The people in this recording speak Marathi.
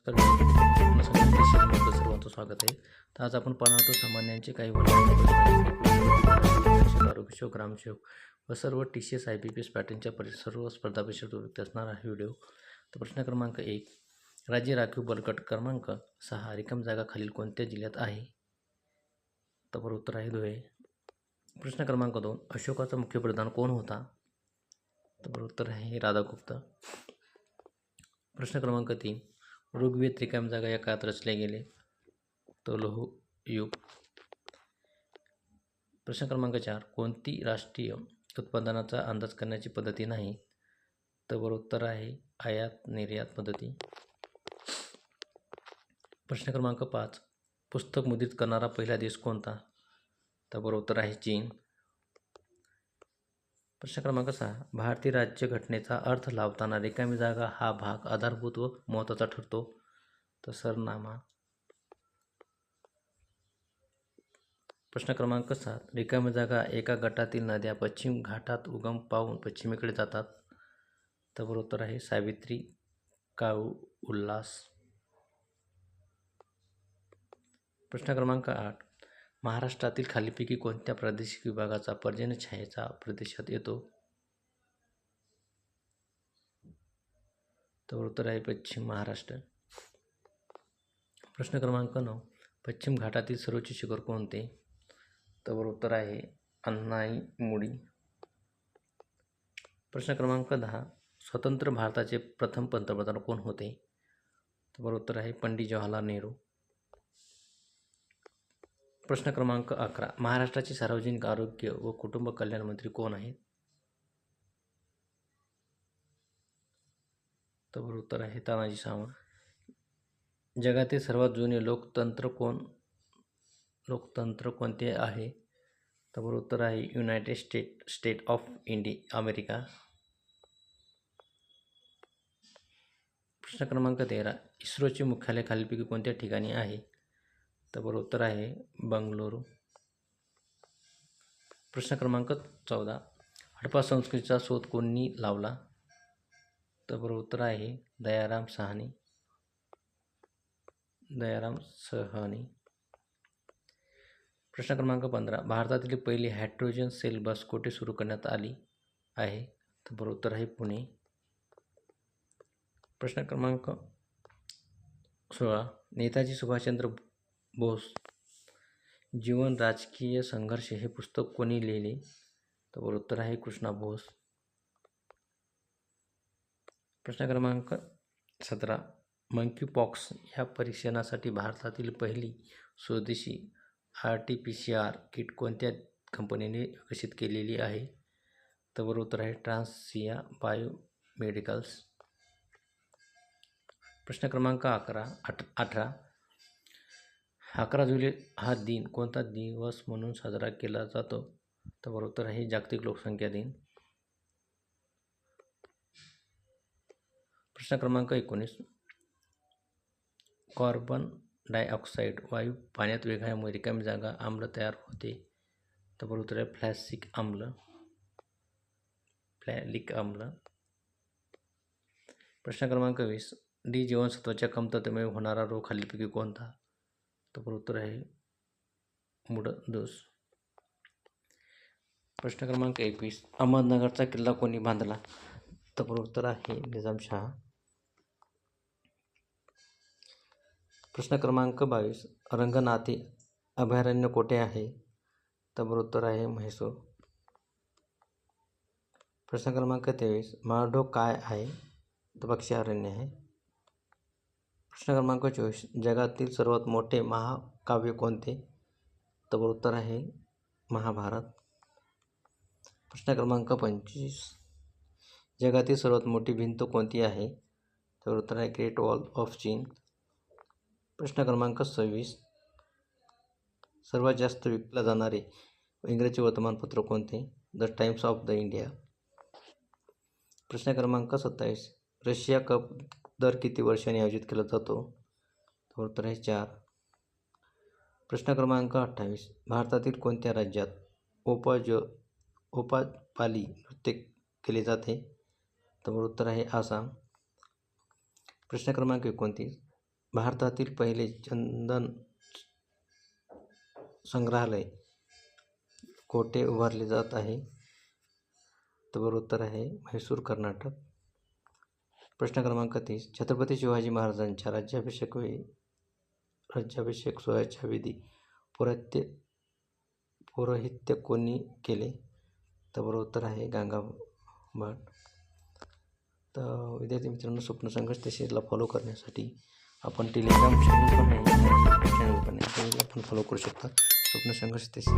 तर पूर्ण संख्येच्या श्रेणीमध्ये सर्वांचं स्वागत आहे. तर आज आपण पाहणार आहोत सामान्यांचे काही आरोग्यसेवक, ग्रामसेवक व सर्व TCS IBPS पॅटर्नच्या सर्व स्पर्धा परीक्षेत उपयुक्त असणार आहे व्हिडिओ. तर प्रश्न क्रमांक 1, राज्य राखीव बलगट क्रमांक 6 रिकाम जागा खालील कोणत्या जिल्ह्यात आहे? तर बरोबर उत्तर आहे धुळे. प्रश्न क्रमांक 2, अशोकाचा मुख्य प्रधान कोण होता? तर बरोबर उत्तर आहे राधागुप्त. प्रश्न क्रमांक 3, ऋग्वेद रिकाम जागा या काळात रचले गेले? तो लोह युग. प्रश्न क्रमांक 4, कोणती राष्ट्रीय उत्पादनाचा अंदाज करण्याची पद्धती नाही? तर बरोबर उत्तर आहे आयात निर्यात पद्धती. प्रश्न क्रमांक 5, पुस्तक मुद्रित करणारा पहिला देश कोणता? तर बरोबर उत्तर आहे चीन. प्रश्न क्रमांक 6, भारतीय राज्यघटनेचा अर्थ लावताना रिकामी जागा हा भाग आधारभूत व महत्त्वाचा ठरतो? तर सरनामा. प्रश्न क्रमांक 7, रिकामी जागा एका गटातील नद्या पश्चिम घाटात उगम पावून पश्चिमेकडे जातात? तर बरोबर उत्तर आहे सावित्री, काळू, उल्हास. प्रश्न क्रमांक 8, महाराष्ट्रातील खालीलपैकी कोणत्या प्रादेशिक विभागाचा पर्जन्यछायेचा प्रदेशात येतो? तर उत्तर आहे पश्चिम महाराष्ट्र. प्रश्न क्रमांक 9, पश्चिम घाटातील सर्वोच्च शिखर कोणते? तर बरोबर उत्तर आहे अन्नाईमुडी. प्रश्न क्रमांक 10, स्वतंत्र भारताचे प्रथम पंतप्रधान कोण होते? तर बरोबर उत्तर आहे पंडित जवाहरलाल नेहरू. प्रश्न क्रमांक 11, महाराष्ट्राचे सार्वजनिक आरोग्य व कुटुंब कल्याण मंत्री कोण आहेत? तर बरोबर उत्तर आहे तानाजी सावंत. जगातील सर्वात जुने लोकतंत्र कोणते आहे? तर बरोबर उत्तर आहे युनायटेड स्टेट ऑफ अमेरिका. प्रश्न क्रमांक 13, इस्रोचे मुख्यालय खालीलपैकी कोणत्या ठिकाणी आहे? तर बरोबर उत्तर आहे बंगळुरू. प्रश्न क्रमांक 14, हडप्पा संस्कृतीचा शोध कोणी लावला? तर बरोबर उत्तर आहे दयाराम साहनी. प्रश्न क्रमांक 15, भारतातील पहिली हायड्रोजन सेल बस कोठे सुरू करण्यात आली आहे? तर बरोबर उत्तर आहे पुणे. प्रश्न क्रमांक 16, नेताजी सुभाषचंद्र बोस जीवन राजकीय संघर्ष हे पुस्तक कोणी लिहिले? तर बरोबर उत्तर आहे कृष्णा बोस. प्रश्न क्रमांक 17, मंकीपॉक्स या परीक्षणासाठी भारतातील पहिली स्वदेशी RT-PCR किट कोणत्या कंपनीने विकसित केलेली आहे? तर बरोबर उत्तर आहे ट्रान्सिया बायोमेडिकल्स. प्रश्न क्रमांक 18, 11 जुलै हा दिन कोणता दिवस म्हणून साजरा केला जातो? तर बरोबर उत्तर आहे जागतिक लोकसंख्या दिन. प्रश्न क्रमांक 19, कार्बन डायऑक्साईड वायू पाण्यात विरघळल्यामुळे रिकामी जागा आम्ल तयार होते? तर बरोबर उत्तर आहे फॅलिक आम्ल. प्रश्न क्रमांक 20, D जीवनसत्वाच्या कमतरतेमुळे होणारा रोग खालीलपैकी कोणता? तर बरोबर उत्तर आहे मूळदोष. प्रश्न क्रमांक 21, अहमदनगरचा किल्ला कोणी बांधला? तर बरोबर उत्तर आहे निजामशाह. प्रश्न क्रमांक 22, रंगनाथी अभयारण्य कोठे आहे? तर बरोबर उत्तर आहे म्हैसूर. प्रश्न क्रमांक 23, माळढोक काय आहे? तर पक्षी अरण्य आहे. प्रश्न क्रमांक 24, जगातील सर्वात मोठे महाकाव्य कोणते? तर बरोबर उत्तर आहे महाभारत. प्रश्न क्रमांक 25, जगातील सर्वात मोठी भिंत कोणती आहे? तर उत्तर आहे ग्रेट वॉल ऑफ चीन. प्रश्न क्रमांक 26, सर्वात जास्त विकले जाणारे इंग्रजी वर्तमानपत्र कोणते? The times of the India. प्रश्न क्रमांक 27, रशिया कप दर किती वर्षांनी आयोजित केला जातो? तर उत्तर आहे 4. प्रश्न क्रमांक 28, भारतातील कोणत्या राज्यात ओपापाली नृत्य केले जाते? तर उत्तर आहे आसाम. प्रश्न क्रमांक 29, भारतातील पहिले चंदन संग्रहालय कोठे उभारले जात आहे? तर बरोबर उत्तर आहे म्हैसूर, कर्नाटक. प्रश्न क्रमांक 30. छत्रपती शिवाजी महाराजांच्या राज्याभिषेक सोहळ्याच्या विधी पौरोहित्य कोणी केले? तर बरोबर उत्तर आहे गंगाबाद. तर विद्यार्थी मित्रांनो, स्वप्न संघर्ष तसेचला फॉलो करण्यासाठी आपण टेलिग्राम चॅनल पण आहे, आपण फॉलो करू शकता. स्वप्न संघर्ष तसेच